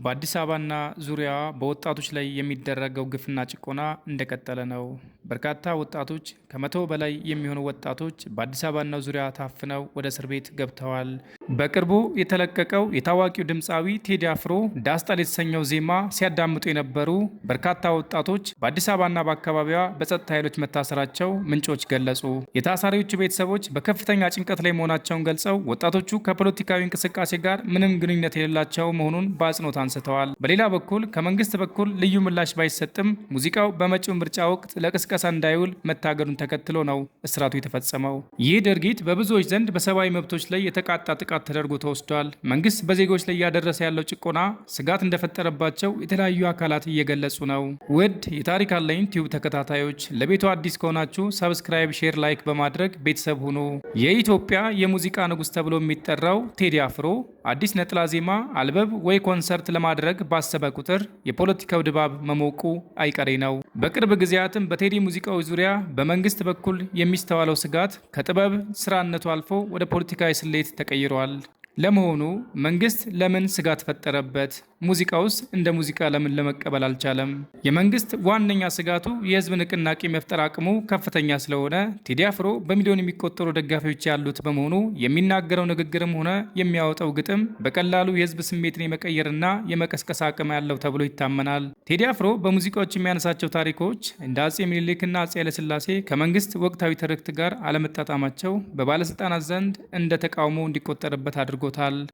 በአዲስ አበባና ዙሪያዋ በወጣቶች ላይ የሚደረገው ግፍና ጭቆና እንደቀጠለ ነው። በርካታ ወጣቶች ከመቶ በላይ የሚሆኑ ወጣቶች በአዲስ አበባና ዙሪያ ታፍነው ወደ እስር ቤት ገብተዋል። በቅርቡ የተለቀቀው የታዋቂው ድምፃዊ ቴዲ አፍሮ ዳስጣል የተሰኘው ዜማ ሲያዳምጡ የነበሩ በርካታ ወጣቶች በአዲስ አበባና በአካባቢዋ በጸጥታ ኃይሎች መታሰራቸው ምንጮች ገለጹ። የታሳሪዎቹ ቤተሰቦች በከፍተኛ ጭንቀት ላይ መሆናቸውን ገልጸው ወጣቶቹ ከፖለቲካዊ እንቅስቃሴ ጋር ምንም ግንኙነት የሌላቸው መሆኑን በአጽንኦት አንስተዋል። በሌላ በኩል ከመንግስት በኩል ልዩ ምላሽ ባይሰጥም ሙዚቃው በመጪው ምርጫ ወቅት ለቅስቀሳ እንዳይውል መታገዱን ተከትሎ ነው እስራቱ የተፈጸመው። ይህ ድርጊት በብዙዎች ዘንድ በሰብአዊ መብቶች ላይ የተቃጣ ጥቃት ተደርጎ ተወስዷል። መንግስት በዜጎች ላይ እያደረሰ ያለው ጭቆና ስጋት እንደፈጠረባቸው የተለያዩ አካላት እየገለጹ ነው። ውድ የታሪክ አለኝ ቲዩብ ተከታታዮች ለቤቱ አዲስ ከሆናችሁ ሰብስክራይብ፣ ሼር፣ ላይክ በማድረግ ቤተሰብ ሁኑ። የኢትዮጵያ የሙዚቃ ንጉስ ተብሎ የሚጠራው ቴዲ አፍሮ አዲስ ነጠላ ዜማ አልበም ወይ ኮንሰርት ለማድረግ ባሰበ ቁጥር የፖለቲካው ድባብ መሞቁ አይቀሬ ነው። በቅርብ ጊዜያትም በቴዲ ሙዚቃዎች ዙሪያ በመንግስት በኩል የሚስተዋለው ስጋት ከጥበብ ስራነቱ አልፎ ወደ ፖለቲካዊ ስሌት ተቀይሯል። ለመሆኑ መንግስት ለምን ስጋት ፈጠረበት? ሙዚቃውስ እንደ ሙዚቃ ለምን ለመቀበል አልቻለም? የመንግስት ዋነኛ ስጋቱ የህዝብ ንቅናቄ መፍጠር አቅሙ ከፍተኛ ስለሆነ ቴዲ አፍሮ በሚሊዮን የሚቆጠሩ ደጋፊዎች ያሉት በመሆኑ የሚናገረው ንግግርም ሆነ የሚያወጣው ግጥም በቀላሉ የህዝብ ስሜትን የመቀየርና የመቀስቀስ አቅም ያለው ተብሎ ይታመናል። ቴዲ አፍሮ በሙዚቃዎች የሚያነሳቸው ታሪኮች እንደ አጼ ምኒልክና አጼ ኃይለሥላሴ ከመንግስት ወቅታዊ ትርክት ጋር አለመጣጣማቸው በባለስልጣናት ዘንድ እንደ ተቃውሞ እንዲቆጠርበት አድርጎታል።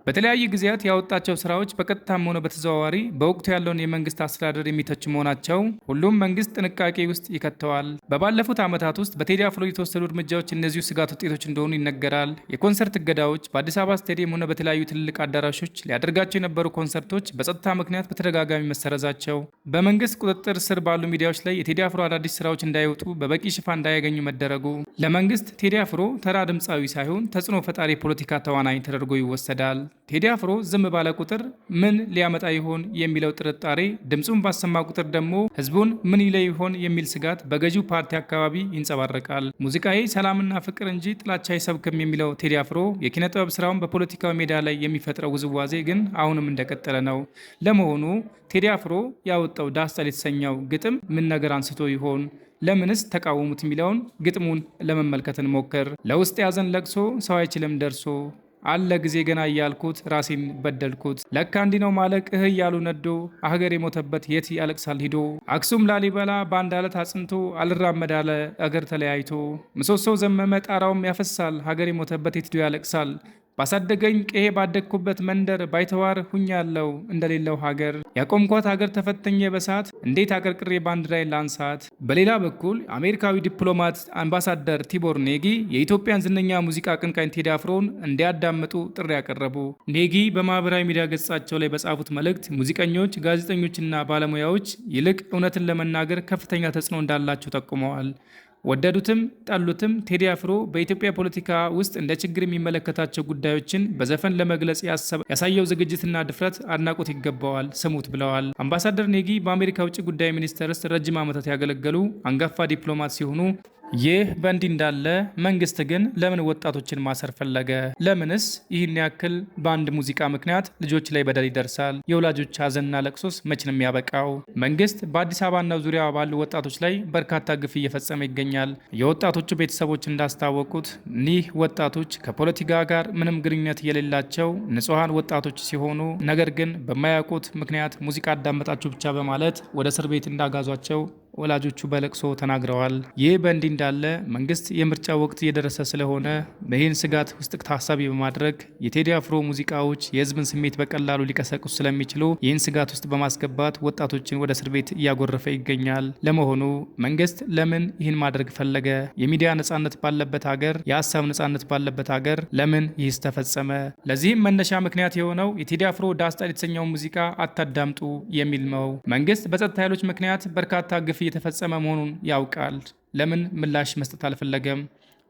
በተለያዩ ጊዜያት ያወጣቸው ስራዎች በቀጥታም ሆነ በተዘዋዋሪ በወቅቱ ያለውን የመንግስት አስተዳደር የሚተች መሆናቸው ሁሉም መንግስት ጥንቃቄ ውስጥ ይከተዋል። በባለፉት ዓመታት ውስጥ በቴዲ አፍሮ የተወሰዱ እርምጃዎች እነዚሁ ስጋት ውጤቶች እንደሆኑ ይነገራል። የኮንሰርት እገዳዎች፣ በአዲስ አበባ ስታዲየም ሆነ በተለያዩ ትልልቅ አዳራሾች ሊያደርጋቸው የነበሩ ኮንሰርቶች በጸጥታ ምክንያት በተደጋጋሚ መሰረዛቸው፣ በመንግስት ቁጥጥር ስር ባሉ ሚዲያዎች ላይ የቴዲ አፍሮ አዳዲስ ስራዎች እንዳይወጡ በበቂ ሽፋን እንዳያገኙ መደረጉ ለመንግስት ቴዲ አፍሮ ተራ ድምፃዊ ሳይሆን ተጽዕኖ ፈጣሪ የፖለቲካ ተዋናኝ ተደርጎ ይወሰዳል። ቴዲ አፍሮ ዝም ባለ ቁጥር ምን ሊያመጣ ይሆን የሚለው ጥርጣሬ፣ ድምፁን ባሰማ ቁጥር ደግሞ ህዝቡን ምን ይለ ይሆን የሚል ስጋት በገዢው ፓርቲ አካባቢ ይንጸባረቃል። ሙዚቃዬ ሰላምና ፍቅር እንጂ ጥላቻ አይሰብክም የሚለው ቴዲ አፍሮ የኪነ ጥበብ ስራውን በፖለቲካዊ ሜዳ ላይ የሚፈጥረው ውዝዋዜ ግን አሁንም እንደቀጠለ ነው። ለመሆኑ ቴዲ አፍሮ ያወጣው ዳስጣል የተሰኘው ግጥም ምን ነገር አንስቶ ይሆን? ለምንስ ተቃወሙት የሚለውን ግጥሙን ለመመልከት እንሞክር። ለውስጥ ያዘን ለቅሶ ሰው አይችልም ደርሶ አለ ጊዜ ገና እያልኩት ራሴን በደልኩት። ለካ እንዲህ ነው ማለቅ እያሉ ነዶ አገር የሞተበት የት ያለቅሳል ሂዶ። አክሱም ላሊበላ በአንድ አለት አጽንቶ አልራመድ አለ አገር ተለያይቶ። ምሰሶ ዘመመ ጣራውም ያፈሳል ሀገር የሞተበት የት ሂዶ ያለቅሳል። ባሳደገኝ ቀሄ ባደግኩበት መንደር ባይተዋር ሁኛለው እንደሌለው ሀገር። ያቆምኳት ሀገር ተፈተኘ በሳት እንዴት አቀርቅሬ ባንዲራዬ ላንሳት። በሌላ በኩል አሜሪካዊ ዲፕሎማት አምባሳደር ቲቦር ኔጊ የኢትዮጵያን ዝነኛ ሙዚቃ አቀንቃኝ ቴዲ አፍሮን እንዲያዳምጡ ጥሪ ያቀረቡ። ኔጊ በማህበራዊ ሚዲያ ገጻቸው ላይ በጻፉት መልእክት ሙዚቀኞች፣ ጋዜጠኞችና ባለሙያዎች ይልቅ እውነትን ለመናገር ከፍተኛ ተጽዕኖ እንዳላቸው ጠቁመዋል። ወደዱትም ጠሉትም ቴዲ አፍሮ በኢትዮጵያ ፖለቲካ ውስጥ እንደ ችግር የሚመለከታቸው ጉዳዮችን በዘፈን ለመግለጽ ያሳየው ዝግጅትና ድፍረት አድናቆት ይገባዋል፣ ስሙት ብለዋል። አምባሳደር ኔጊ በአሜሪካ ውጭ ጉዳይ ሚኒስቴር ውስጥ ረጅም ዓመታት ያገለገሉ አንጋፋ ዲፕሎማት ሲሆኑ ይህ በእንዲህ እንዳለ መንግስት ግን ለምን ወጣቶችን ማሰር ፈለገ? ለምንስ ይህን ያክል በአንድ ሙዚቃ ምክንያት ልጆች ላይ በደል ይደርሳል? የወላጆች ሀዘንና ለቅሶስ መች ነው የሚያበቃው? መንግስት በአዲስ አበባና ዙሪያ ባሉ ወጣቶች ላይ በርካታ ግፍ እየፈጸመ ይገኛል። የወጣቶቹ ቤተሰቦች እንዳስታወቁት እኒህ ወጣቶች ከፖለቲካ ጋር ምንም ግንኙነት የሌላቸው ንጹሐን ወጣቶች ሲሆኑ ነገር ግን በማያውቁት ምክንያት ሙዚቃ አዳመጣችሁ ብቻ በማለት ወደ እስር ቤት እንዳጋዟቸው ወላጆቹ በለቅሶ ተናግረዋል። ይህ በእንዲህ እንዳለ መንግስት የምርጫ ወቅት እየደረሰ ስለሆነ ይህን ስጋት ውስጥ ታሳቢ በማድረግ የቴዲ አፍሮ ሙዚቃዎች የህዝብን ስሜት በቀላሉ ሊቀሰቅሱ ስለሚችሉ ይህን ስጋት ውስጥ በማስገባት ወጣቶችን ወደ እስር ቤት እያጎረፈ ይገኛል። ለመሆኑ መንግስት ለምን ይህን ማድረግ ፈለገ? የሚዲያ ነጻነት ባለበት ሀገር፣ የሀሳብ ነጻነት ባለበት ሀገር ለምን ይህስ ተፈጸመ? ለዚህም መነሻ ምክንያት የሆነው የቴዲ አፍሮ ዳስጣል የተሰኘው ሙዚቃ አታዳምጡ የሚል ነው። መንግስት በጸጥታ ኃይሎች ምክንያት በርካታ ግፍ እየተፈጸመ መሆኑን ያውቃል። ለምን ምላሽ መስጠት አልፈለገም?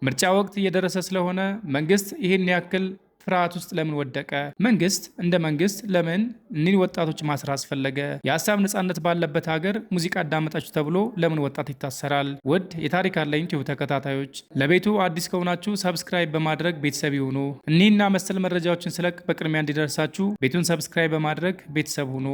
ምርጫ ወቅት እየደረሰ ስለሆነ መንግስት ይህን ያክል ፍርሃት ውስጥ ለምን ወደቀ? መንግስት እንደ መንግስት ለምን እኒህን ወጣቶች ማስር አስፈለገ? የሀሳብ ነጻነት ባለበት ሀገር ሙዚቃ አዳመጣችሁ ተብሎ ለምን ወጣት ይታሰራል? ውድ የታሪክ አለኝ ቲዩብ ተከታታዮች ለቤቱ አዲስ ከሆናችሁ ሰብስክራይብ በማድረግ ቤተሰብ ይሁኑ። እኒህና መሰል መረጃዎችን ስለቅ በቅድሚያ እንዲደርሳችሁ ቤቱን ሰብስክራይብ በማድረግ ቤተሰብ ሁኑ።